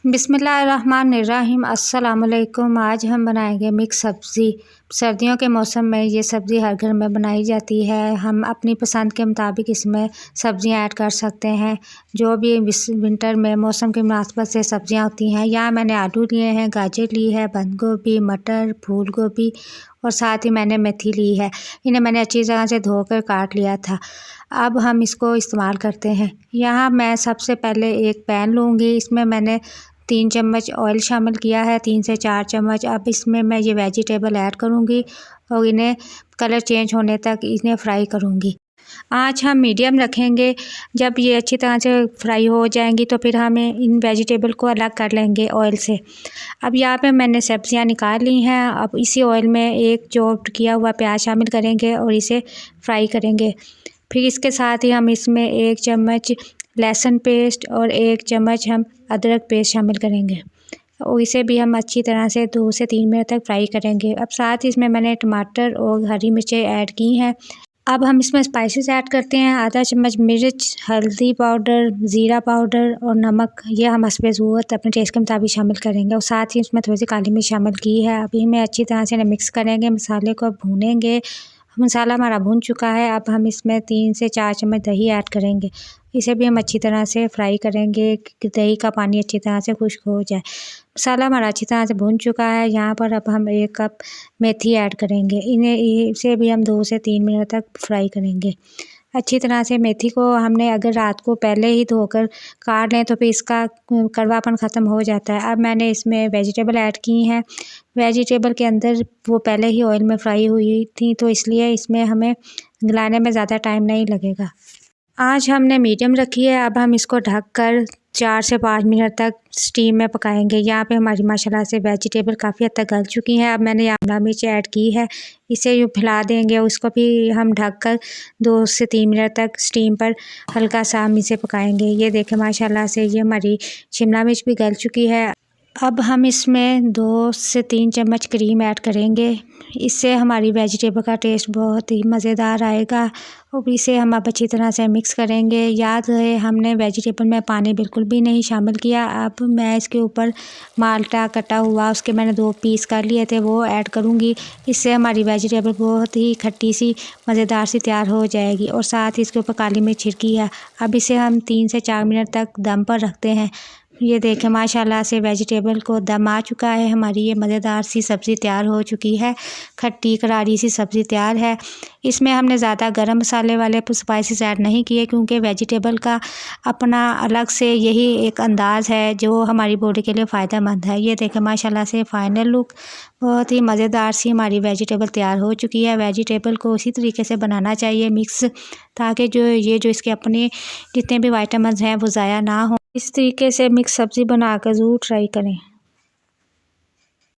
बिस्मिल्लाहिर्रहमानिर्रहीम। अस्सलामुअलैकुम। आज हम बनाएंगे मिक्स सब्ज़ी। सर्दियों के मौसम में ये सब्ज़ी हर घर में बनाई जाती है। हम अपनी पसंद के मुताबिक इसमें सब्ज़ियां ऐड कर सकते हैं। जो भी विंटर में मौसम की मुनासबत से सब्ज़ियां होती हैं। यहाँ मैंने आलू लिए हैं, गाजर ली है, बंद गोभी, मटर, फूल गोभी और साथ ही मैंने मेथी ली है। इन्हें मैंने अच्छी तरह से धोकर काट लिया था। अब हम इसको इस्तेमाल करते हैं। यहाँ मैं सबसे पहले एक पैन लूँगी। इसमें मैंने 3 चम्मच ऑयल शामिल किया है, 3 से 4 चम्मच। अब इसमें मैं ये वेजिटेबल ऐड करूँगी और इन्हें कलर चेंज होने तक इन्हें फ्राई करूँगी। आँच हम मीडियम रखेंगे। जब ये अच्छी तरह से फ्राई हो जाएंगी तो फिर हम इन वेजिटेबल को अलग कर लेंगे ऑयल से। अब यहाँ पे मैंने सब्जियाँ निकाल ली हैं। अब इसी ऑयल में एक चॉप्ड किया हुआ प्याज शामिल करेंगे और इसे फ्राई करेंगे। फिर इसके साथ ही हम इसमें 1 चम्मच लहसुन पेस्ट और 1 चम्मच हम अदरक पेस्ट शामिल करेंगे और इसे भी हम अच्छी तरह से 2 से 3 मिनट तक फ्राई करेंगे। अब साथ ही इसमें मैंने टमाटर और हरी मिर्चें ऐड की हैं। अब हम इसमें स्पाइसेस ऐड करते हैं। आधा चम्मच मिर्च, हल्दी पाउडर, ज़ीरा पाउडर और नमक, ये हम हस्बे ज़रूरत अपने टेस्ट के मुताबिक शामिल करेंगे और साथ ही इसमें थोड़ी सी काली मिर्च शामिल की है। अभी हमें अच्छी तरह से मिक्स करेंगे, मसाले को भूनेंगे। मसाला हमारा भून चुका है। अब हम इसमें 3 से 4 चम्मच दही ऐड करेंगे। इसे भी हम अच्छी तरह से फ्राई करेंगे कि दही का पानी अच्छी तरह से खुश्क हो जाए। मसाला हमारा अच्छी तरह से भून चुका है। यहाँ पर अब हम 1 कप मेथी ऐड करेंगे। इसे भी हम 2 से 3 मिनट तक फ्राई करेंगे। अच्छी तरह से मेथी को हमने अगर रात को पहले ही धोकर काट लें तो फिर इसका कड़वापन ख़त्म हो जाता है। अब मैंने इसमें वेजिटेबल ऐड की हैं। वेजिटेबल के अंदर वो पहले ही ऑयल में फ्राई हुई थी तो इसलिए इसमें हमें गलाने में ज़्यादा टाइम नहीं लगेगा। आँच हमने मीडियम रखी है। अब हम इसको ढककर 4 से 5 मिनट तक स्टीम में पकाएंगे। यहाँ पे हमारी माशाल्लाह से वेजिटेबल काफ़ी हद तक गल चुकी हैं। अब मैंने यहाँ शिमला मिर्च ऐड की है। इसे यूँ फैला देंगे। उसको भी हम ढककर 2 से 3 मिनट तक स्टीम पर हल्का सा हम इसे पकाएंगे। ये देखें माशाल्लाह से ये हमारी शिमला मिर्च भी गल चुकी है। अब हम इसमें 2 से 3 चम्मच क्रीम ऐड करेंगे। इससे हमारी वेजिटेबल का टेस्ट बहुत ही मज़ेदार आएगा और इसे हम अब अच्छी तरह से मिक्स करेंगे। याद रहे हमने वेजिटेबल में पानी बिल्कुल भी नहीं शामिल किया। अब मैं इसके ऊपर माल्टा कटा हुआ उसके मैंने 2 पीस कर लिए थे वो ऐड करूँगी। इससे हमारी वेजिटेबल बहुत ही खट्टी सी मज़ेदार सी तैयार हो जाएगी और साथ ही इसके ऊपर काली मिर्च छिड़की है। अब इसे हम 3 से 4 मिनट तक दम पर रखते हैं। ये देखें माशाल्लाह से वेजिटेबल को दम आ चुका है। हमारी ये मज़ेदार सी सब्ज़ी तैयार हो चुकी है। खट्टी करारी सी सब्ज़ी तैयार है। इसमें हमने ज़्यादा गरम मसाले वाले स्पाइसेस ऐड नहीं किए क्योंकि वेजिटेबल का अपना अलग से यही एक अंदाज़ है जो हमारी बॉडी के लिए फ़ायदेमंद है। ये देखें माशाल्लाह से फ़ाइनल लुक बहुत ही मज़ेदार सी हमारी वेजिटेबल तैयार हो चुकी है। वेजिटेबल को उसी तरीके से बनाना चाहिए मिक्स, ताकि जो इसके अपने जितने भी विटामिन्स हैं वो ज़ाया ना हो। इस तरीके से मिक्स सब्ज़ी बनाकर ज़रूर ट्राई करें।